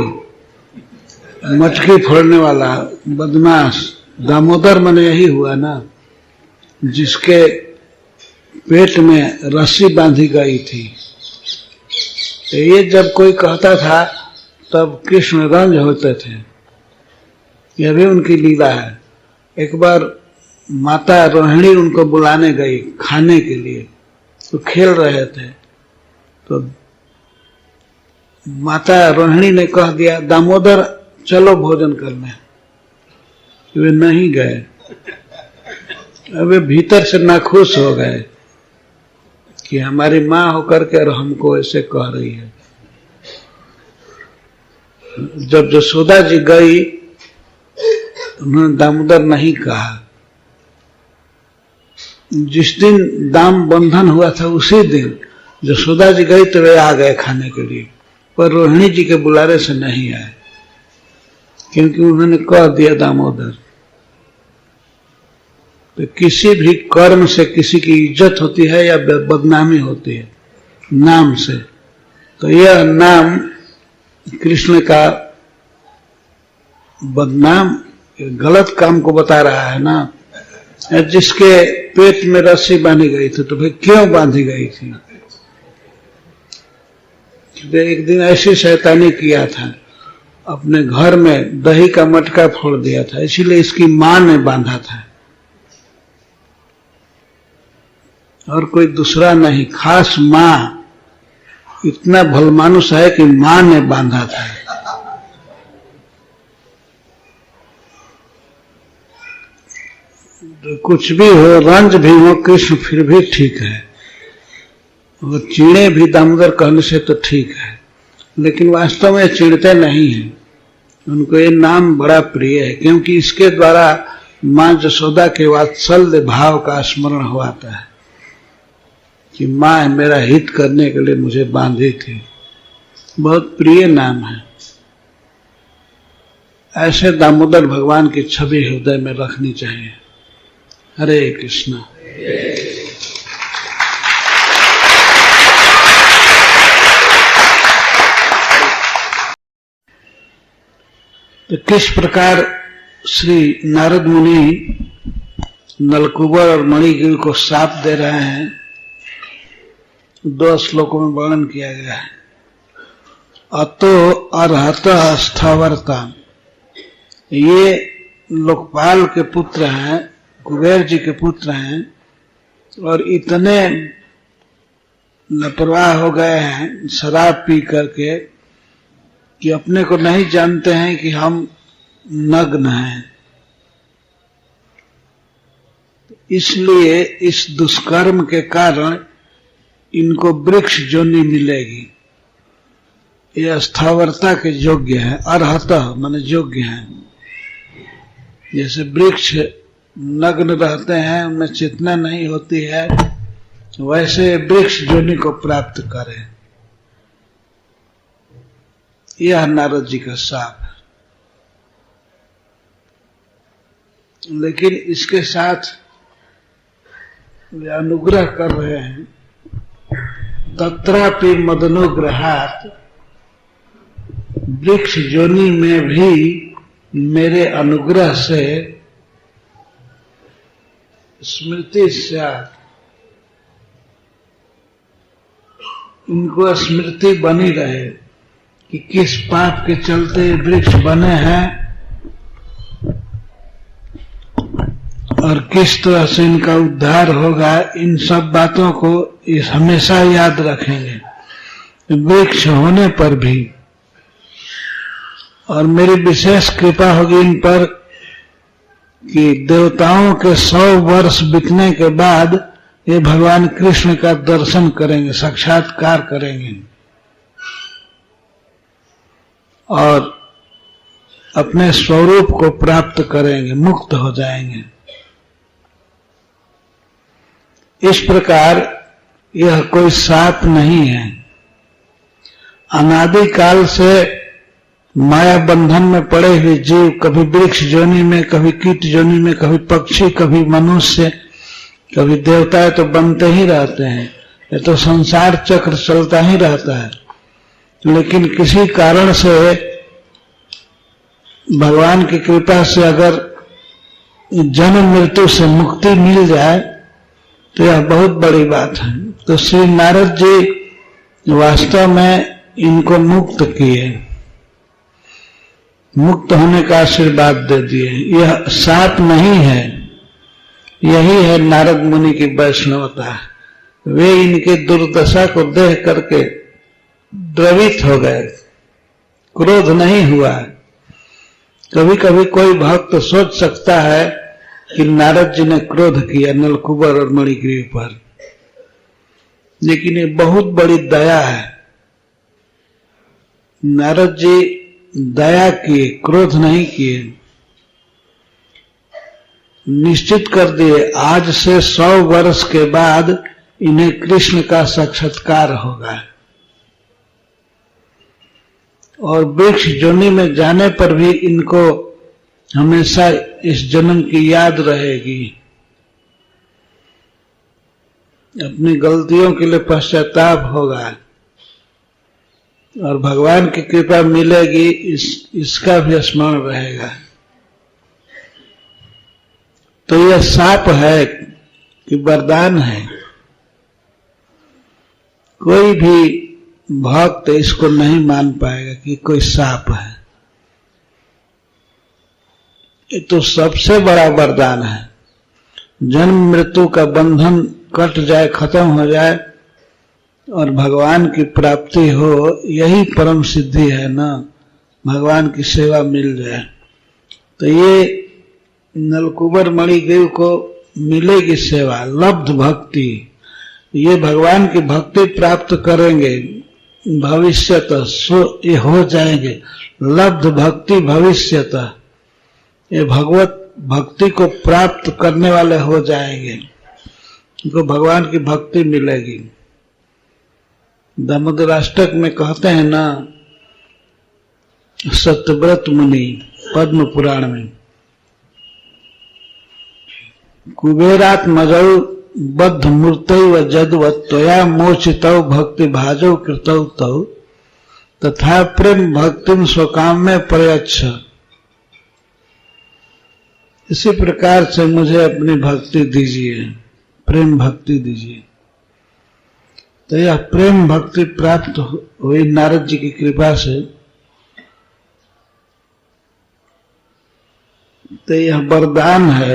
Speaker 1: मटकी फोड़ने वाला, बदमाश। दामोदर माने यही हुआ ना, जिसके पेट में रस्सी बांधी गई थी। तो ये जब कोई कहता था तब कृष्ण रंज होते थे। यह भी उनकी लीला है। एक बार माता रोहिणी उनको बुलाने गई खाने के लिए, तो खेल रहे थे, तो माता रोहिणी ने कह दिया, दामोदर चलो भोजन करने। वे नहीं गए। वे भीतर से नाखुश हो गए कि हमारी माँ होकर के और हमको ऐसे कह रही है। जब जसोदा जी गई, उन्होंने दामोदर नहीं कहा। जिस दिन दाम बंधन हुआ था उसी दिन जसोदा जी गई तो वे आ गए खाने के लिए, पर रोहिणी जी के बुलारे से नहीं आए। क्योंकि उन्होंने कह दिया दामोदर। तो किसी भी कर्म से किसी की इज्जत होती है या बदनामी होती है नाम से। तो यह नाम कृष्ण का बदनाम गलत काम को बता रहा है ना। जिसके पेट में रस्सी बांधी गई थी, तो भाई क्यों बांधी गई थी? एक दिन ऐसी शैतानी किया था, अपने घर में दही का मटका फोड़ दिया था, इसीलिए इसकी मां ने बांधा था और कोई दूसरा नहीं, खास मां। इतना भलमानुस है कि मां ने बांधा था। तो कुछ भी हो, रंज भी हो, कृष्ण फिर भी ठीक है। वो चिढ़े भी दामोदर कहने से तो ठीक है, लेकिन वास्तव में चिढ़ते नहीं हैं। उनको ये नाम बड़ा प्रिय है, क्योंकि इसके द्वारा मां जसोदा के वात्सल्य भाव का स्मरण हुआता है कि मां मेरा हित करने के लिए मुझे बांधी थी। बहुत प्रिय नाम है। ऐसे दामोदर भगवान की छवि हृदय में रखनी चाहिए। हरे कृष्णा। तो किस प्रकार श्री नारद मुनि नलकूबर और मणिगिरी को शाप दे रहे हैं, 2 श्लोकों में वर्णन किया गया है। अतो अर्हत स्थावरता, ये लोकपाल के पुत्र हैं, कुबेर जी के पुत्र हैं, और इतने लापरवाह हो गए हैं शराब पी करके कि अपने को नहीं जानते हैं कि हम नग्न हैं। इसलिए इस दुष्कर्म के कारण इनको वृक्ष जोनि मिलेगी। ये स्थावरता के योग्य है। अर्हत माने योग्य है। जैसे वृक्ष नग्न रहते हैं, उनमें चेतना नहीं होती है, वैसे वृक्ष जोनि को प्राप्त करें। यह नारद जी का शाप है। लेकिन इसके साथ वे अनुग्रह कर रहे हैं, तत्रापि मदनुग्रहात्, वृक्ष जोनि में भी मेरे अनुग्रह से स्मृति स्यात्, इनको स्मृति बनी रहे कि किस पाप के चलते वृक्ष बने हैं और किस तरह से इनका उद्धार होगा। इन सब बातों को इस हमेशा याद रखेंगे वृक्ष होने पर भी। और मेरी विशेष कृपा होगी इन पर कि देवताओं के 100 वर्ष बीतने के बाद ये भगवान कृष्ण का दर्शन करेंगे, साक्षात्कार करेंगे और अपने स्वरूप को प्राप्त करेंगे, मुक्त हो जाएंगे। इस प्रकार यह कोई शाप नहीं है। अनादि काल से माया बंधन में पड़े हुए जीव कभी वृक्ष जोनि में, कभी कीट जोनि में, कभी पक्षी, कभी मनुष्य, कभी देवता तो बनते ही रहते हैं। ये तो संसार चक्र चलता ही रहता है। लेकिन किसी कारण से भगवान की कृपा से अगर जन्म मृत्यु से मुक्ति मिल जाए तो यह बहुत बड़ी बात है। तो श्री नारद जी वास्तव में इनको मुक्त किए, मुक्त होने का आशीर्वाद दे दिए। यह शाप नहीं है, यही है नारद मुनि की वैष्णवता। वे इनके दुर्दशा को देख करके द्रवित हो गए, क्रोध नहीं हुआ। कभी कभी कोई भक्त सोच सकता है कि नारद जी ने क्रोध किया नलकूबर और मणिगिरी पर, लेकिन ये बहुत बड़ी दया है। नारद जी दया किए, क्रोध नहीं किए। निश्चित कर दिए आज से 100 वर्ष के बाद इन्हें कृष्ण का साक्षात्कार होगा। और वृक्ष योनि में जाने पर भी इनको हमेशा इस जन्म की याद रहेगी, अपनी गलतियों के लिए पश्चाताप होगा और भगवान की कृपा मिलेगी, इसका भी स्मरण रहेगा। तो यह शाप है कि वरदान है। कोई भी भक्त इसको नहीं मान पाएगा कि कोई शाप है। ये तो सबसे बड़ा वरदान है। जन्म मृत्यु का बंधन कट जाए, खत्म हो जाए और भगवान की प्राप्ति हो, यही परम सिद्धि है ना। भगवान की सेवा मिल जाए तो ये नलकुबर मणिग्रीव को मिलेगी सेवा, लब्ध भक्ति। ये भगवान की भक्ति प्राप्त करेंगे भविष्यतः, सो ये हो जाएंगे लब्ध भक्ति भविष्यतः। ये भगवत भक्ति को प्राप्त करने वाले हो जाएंगे, इनको भगवान की भक्ति मिलेगी। दामोदराष्टक में कहते हैं ना सत्यव्रत मुनि पद्म पुराण में, कुबेरात मजौ बद्ध मूर्तैव जदवत् त्वया मोचितौ भक्ति भाजौ कृतौ तौ तथा प्रेम भक्तिम स्वकाम में प्रयच्छ। इसी प्रकार से मुझे अपनी भक्ति दीजिए, प्रेम भक्ति दीजिए। तो यह प्रेम भक्ति प्राप्त हुई नारद जी की कृपा से। तो यह वरदान है,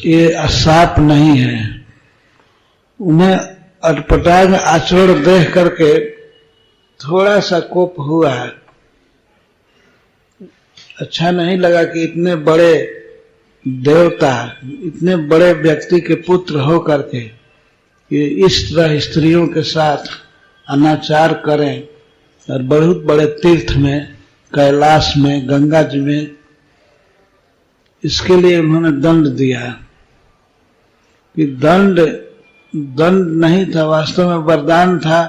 Speaker 1: ये शाप नहीं है। उन्हें अटपटांग आचरण देख करके थोड़ा सा कोप हुआ है, अच्छा नहीं लगा कि इतने बड़े देवता, इतने बड़े व्यक्ति के पुत्र हो करके ये इस तरह स्त्रियों के साथ अनाचार करें और बहुत बड़े तीर्थ में, कैलाश में, गंगा जी में, इसके लिए उन्होंने दंड दिया कि दंड नहीं था, वास्तव में वरदान था।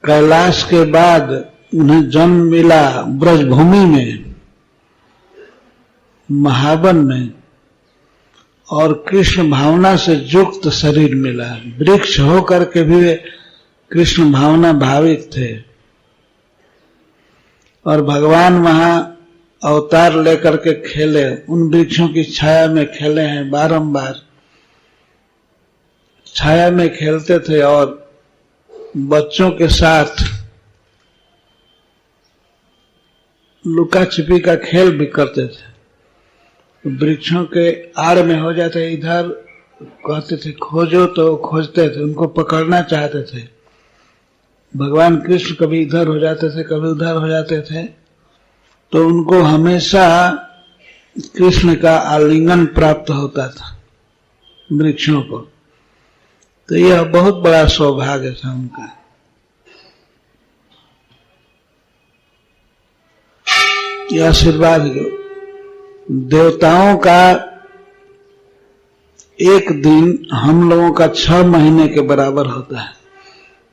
Speaker 1: कैलाश के बाद उन्हें जन्म मिला ब्रजभूमि में, महावन में, और कृष्ण भावना से युक्त शरीर मिला। वृक्ष हो करके भी वे कृष्ण भावना भावित थे और भगवान वहां अवतार लेकर के खेले, उन वृक्षों की छाया में खेले हैं, बारंबार छाया में खेलते थे और बच्चों के साथ लुका छिपी का खेल भी करते थे। वृक्षों के आड़ में हो जाते, इधर कहते थे खोजो तो खोजते थे, उनको पकड़ना चाहते थे। भगवान कृष्ण कभी इधर हो जाते थे, कभी उधर हो जाते थे, तो उनको हमेशा कृष्ण का आलिंगन प्राप्त होता था वृक्षों को। तो यह बहुत बड़ा सौभाग्य था उनका। यह आशीर्वाद देवताओं का एक दिन हम लोगों का 6 महीने के बराबर होता है।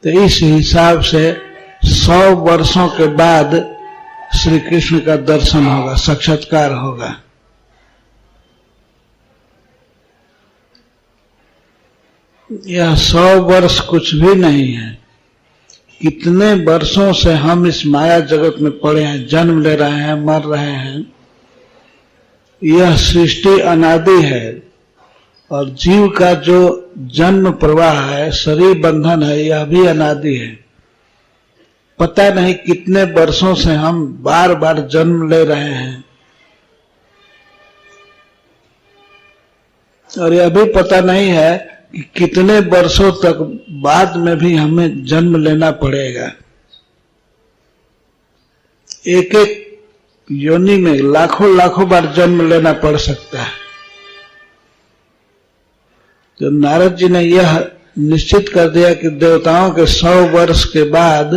Speaker 1: तो इस हिसाब से 100 वर्षों के बाद श्री कृष्ण का दर्शन होगा, साक्षात्कार होगा। यह 100 वर्ष कुछ भी नहीं है। कितने वर्षों से हम इस माया जगत में पड़े हैं, जन्म ले रहे हैं, मर रहे हैं। यह सृष्टि अनादि है और जीव का जो जन्म प्रवाह है, शरीर बंधन है, यह भी अनादि है। पता नहीं कितने वर्षों से हम बार बार जन्म ले रहे हैं और यह भी पता नहीं है कि कितने वर्षों तक बाद में भी हमें जन्म लेना पड़ेगा। एक एक योनि में लाखों लाखों बार जन्म लेना पड़ सकता है। तो नारद जी ने यह निश्चित कर दिया कि देवताओं के 100 वर्ष के बाद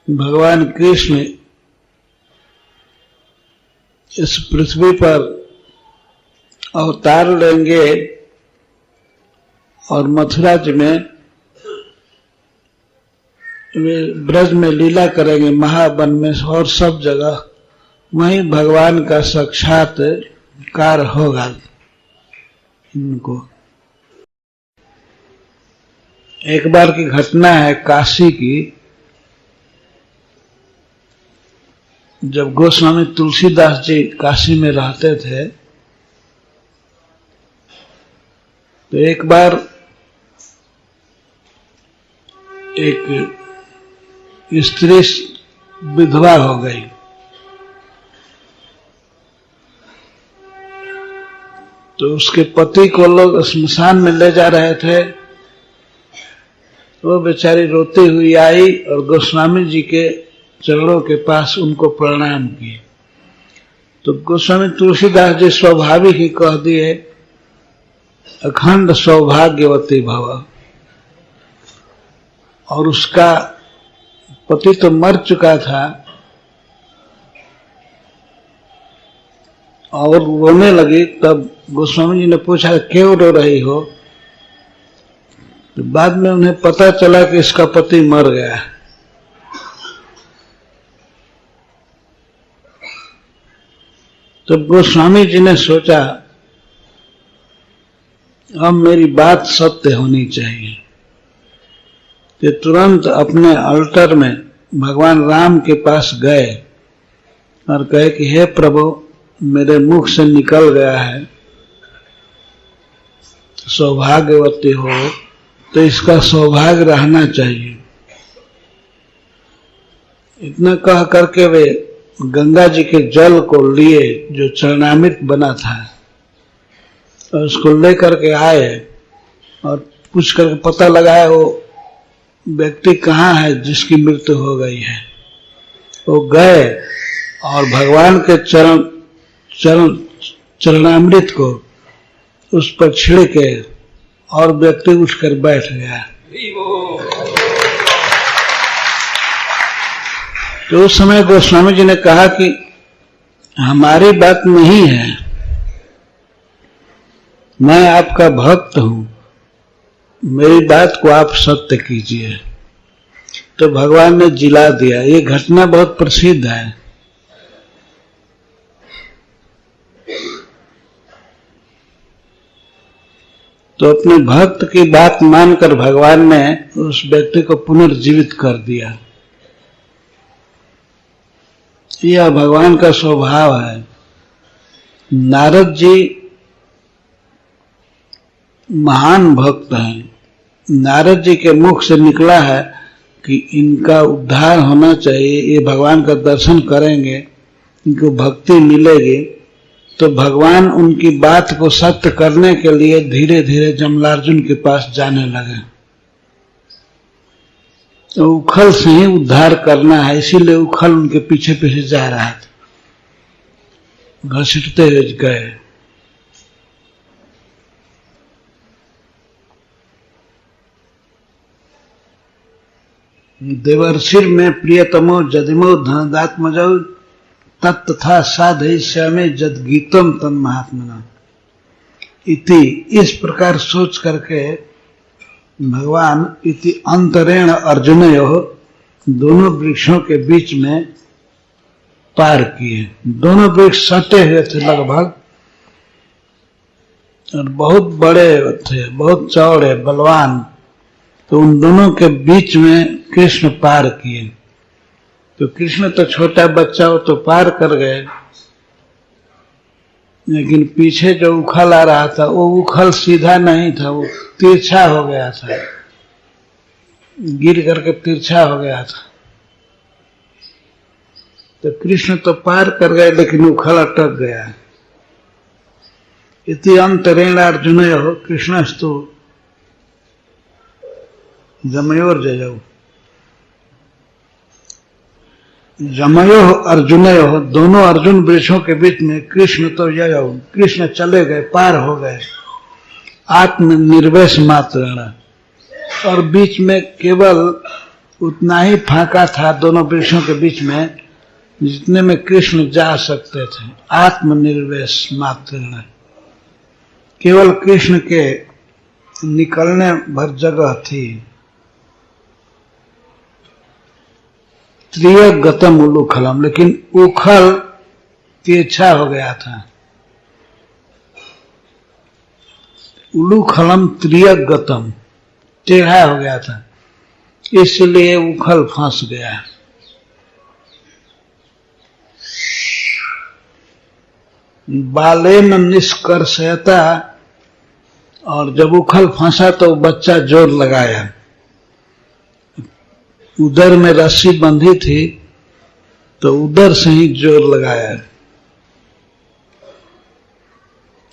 Speaker 1: भगवान कृष्ण इस पृथ्वी पर अवतार लेंगे और मथुरा जी में वे ब्रज में लीला करेंगे, महावन में और सब जगह वहीं भगवान का साक्षात्कार होगा इनको। एक बार की घटना है काशी की, जब गोस्वामी तुलसीदास जी काशी में रहते थे तो एक बार एक स्त्री विधवा हो गई। तो उसके पति को लोग श्मशान में ले जा रहे थे। वो बेचारी रोती हुई आई और गोस्वामी जी के चरणों के पास उनको प्रणाम किए। तो गोस्वामी तुलसीदास जी स्वाभाविक ही कह दिए, अखंड सौभाग्यवती भव। और उसका पति तो मर चुका था और रोने लगी। तब गोस्वामी जी ने पूछा, क्यों रो रही हो? तो बाद में उन्हें पता चला कि इसका पति मर गया। तब गोस्वामी जी ने सोचा, अब मेरी बात सत्य होनी चाहिए। तो तुरंत अपने अल्टर में भगवान राम के पास गए और कहे कि हे प्रभु, मेरे मुख से निकल गया है, सौभाग्यवती हो तो इसका सौभाग्य रहना चाहिए। इतना कह करके वे गंगा जी के जल को लिए जो चरणामृत बना था और उसको लेकर के आए और पूछ करके पता लगाया वो व्यक्ति कहाँ है जिसकी मृत्यु हो गई है। वो गए और भगवान के चरणामृत को उस पर छिड़के और व्यक्ति उठकर बैठ गया। तो उस समय गोस्वामी जी ने कहा कि हमारी बात नहीं है, मैं आपका भक्त हूं, मेरी बात को आप सत्य कीजिए। तो भगवान ने जिला दिया। ये घटना बहुत प्रसिद्ध है। तो अपने भक्त की बात मानकर भगवान ने उस व्यक्ति को पुनर्जीवित कर दिया। यह भगवान का स्वभाव है। नारद जी महान भक्त हैं। नारद जी के मुख से निकला है कि इनका उद्धार होना चाहिए, ये भगवान का दर्शन करेंगे, इनको भक्ति मिलेगी। तो भगवान उनकी बात को सत्य करने के लिए धीरे धीरे जमलार्जुन के पास जाने लगे। तो उखल से ही उद्धार करना है, इसीलिए उखल उनके पीछे पीछे जा रहा था, घसीटते हुए गए। देवर्षिर में प्रियतमो जदिमो धनदात्मजौ तत्तथा साधयिष्यामि जद गीतम तन महात्मना इति। इस प्रकार सोच करके भगवान इति अंतरेण अर्जुनयोः दोनों वृक्षों के बीच में पार किए। दोनों वृक्ष सटे हुए थे लगभग और बहुत बड़े थे, बहुत चौड़े, बलवान। तो उन दोनों के बीच में कृष्ण पार किए। तो कृष्ण तो छोटा बच्चा हो तो पार कर गए, लेकिन पीछे जो उखल आ रहा था वो उखल सीधा नहीं था, वो तिरछा हो गया था, गिर करके तिरछा हो गया था। तो कृष्ण तो पार कर गए लेकिन उखल अटक गया। इति अंतरेण अर्जुनयोः कृष्णस्तु जमयोर्जयौ। जमयोः अर्जुनयोः दोनों अर्जुन वृक्षों के बीच में कृष्ण तो ययौ, कृष्ण चले गए, पार हो गए आत्मनिर्वेश मात्रेण। और बीच में केवल उतना ही फाका था दोनों वृक्षों के बीच में जितने में कृष्ण जा सकते थे, आत्मनिर्वेश मात्रेण। केवल कृष्ण के निकलने भर जगह थी। त्रियगतम उलूखलम, लेकिन उखल तिरछा हो गया था। उलूखलम त्रियगतम, टेढ़ा हो गया था, इसलिए उखल फंस गया। बालेन निष्कर्षयता, और जब उखल फंसा तो बच्चा जोर लगाया। उदर में रस्सी बंधी थी तो उदर से ही जोर लगाया।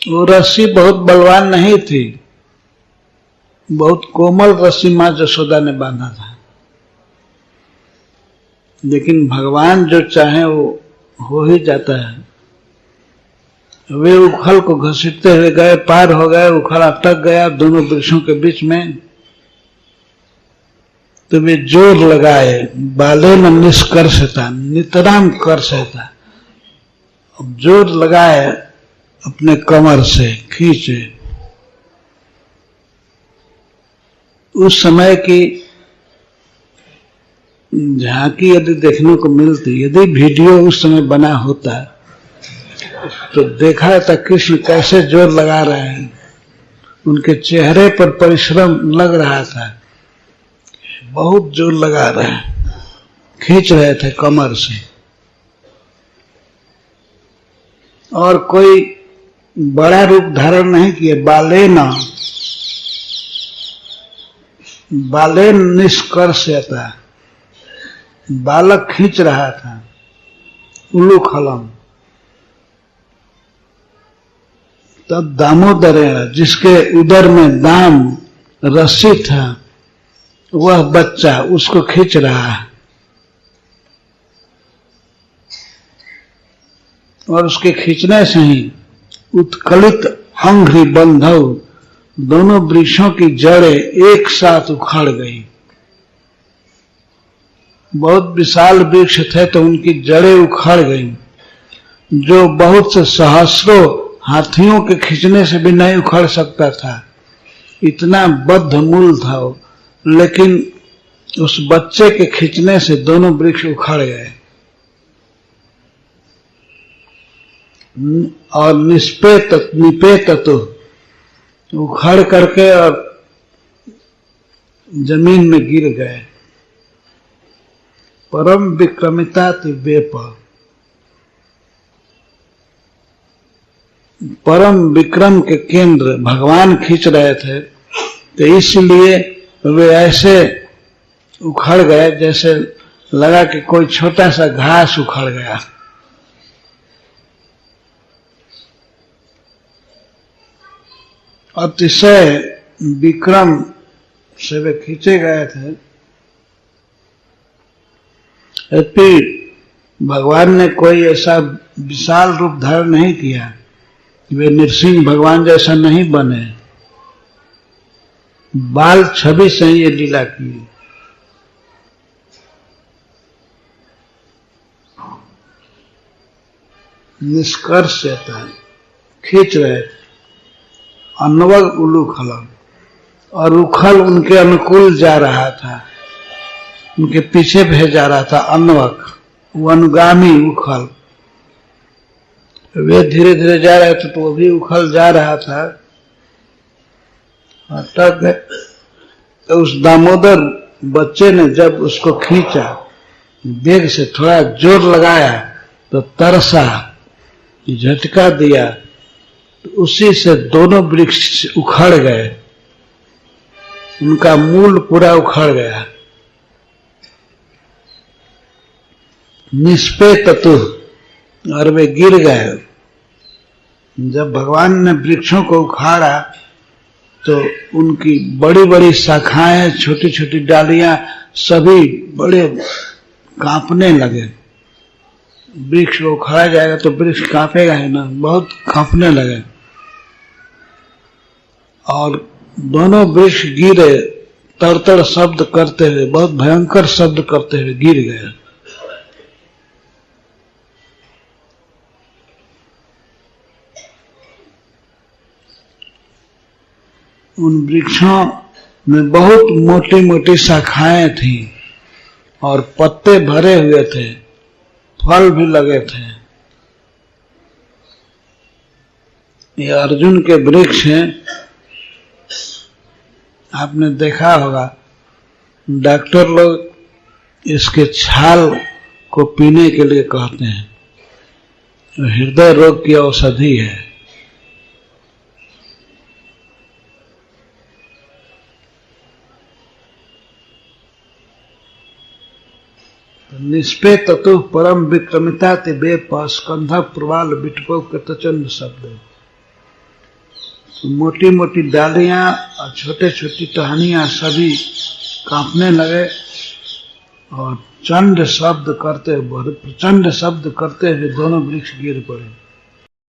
Speaker 1: वो रस्सी बहुत बलवान नहीं थी, बहुत कोमल रस्सी मां जसोदा ने बांधा था, लेकिन भगवान जो चाहे वो हो ही जाता है। वे उखल को घसीटते हुए गए, पार हो गए, उखल अटक गया दोनों वृक्षों के बीच में। तो वे जोर लगाए, बाले में निष्कर्षता, नितराम कर्षता, अब जोर लगाए अपने कमर से खींचे। उस समय की झांकी यदि देखने को मिलती, यदि वीडियो उस समय बना होता तो देखा था कृष्ण कैसे जोर लगा रहे हैं। उनके चेहरे पर परिश्रम लग रहा था, बहुत जोर लगा रहे हैं, खींच रहे थे कमर से। और कोई बड़ा रूप धारण नहीं किए। बालेन निष्कर्षयता, बालक खींच रहा था। उलूखलम तब दामोदरेण, जिसके उदर में दाम रस्सी था, वह बच्चा उसको खींच रहा है। और उसके खींचने से ही उत्कलित अंघ्रि बंधव, दोनों वृक्षों की जड़ें एक साथ उखड़ गई। बहुत विशाल वृक्ष थे तो उनकी जड़ें उखड़ गई, जो बहुत से सहस्रों हाथियों के खींचने से भी नहीं उखड़ सकता था, इतना बद्ध मूल था वो। लेकिन उस बच्चे के खींचने से दोनों वृक्ष उखड़ गए। और निपेत उखड़ करके और जमीन में गिर गए। परम विक्रमिता वेप, परम विक्रम के केंद्र भगवान खींच रहे थे, तो इसलिए वे ऐसे उखड़ गए जैसे लगा कि कोई छोटा सा घास उखड़ गया। अतिशय विक्रम से वे खींचे गए थे। यद्यपि भगवान ने कोई ऐसा विशाल रूप धारण नहीं किया, वे नृसिंह भगवान जैसा नहीं बने, बाल छवि से ये लीला की। निष्कर्षता, खींच रहे थे। अन्वग उलूखलम, और उखल उनके अनुकूल जा रहा था, उनके पीछे भेजा रहा था। अन्वक, वो अनुगामी उखल। वे धीरे धीरे जा रहे थे तो वो भी उखल जा रहा था। अटक गए तो उस दामोदर बच्चे ने जब उसको खींचा, वेग से थोड़ा जोर लगाया तो तरसा, झटका दिया, तो उसी से दोनों वृक्ष उखड़ गए, उनका मूल पूरा उखड़ गया। निष्पेततु, और वे गिर गए। जब भगवान ने वृक्षों को उखाड़ा तो उनकी बड़ी बड़ी शाखाएं, छोटी छोटी डालियां, सभी बड़े कांपने लगे। वृक्ष को उखाड़ा जाएगा तो वृक्ष कांपेगा ही ना, बहुत कांपने लगे। और दोनों वृक्ष गिरे, तड़तड़ शब्द करते हुए, बहुत भयंकर शब्द करते हुए गिर गए। उन वृक्षों में बहुत मोटी मोटी शाखाएं थी और पत्ते भरे हुए थे, फल भी लगे थे। ये अर्जुन के वृक्ष हैं। आपने देखा होगा डॉक्टर लोग इसके छाल को पीने के लिए कहते हैं, हृदय रोग की औषधि है। निष्पे ततु परम विक्रमिता ते बेप स्कंध प्रवाल बिटपो कृतचंद शब्द। तो मोटी मोटी डालियां और छोटे छोटी टहनियां सभी कांपने लगे और चंड शब्द करते, प्रचंड शब्द करते हुए दोनों वृक्ष गिर पड़े।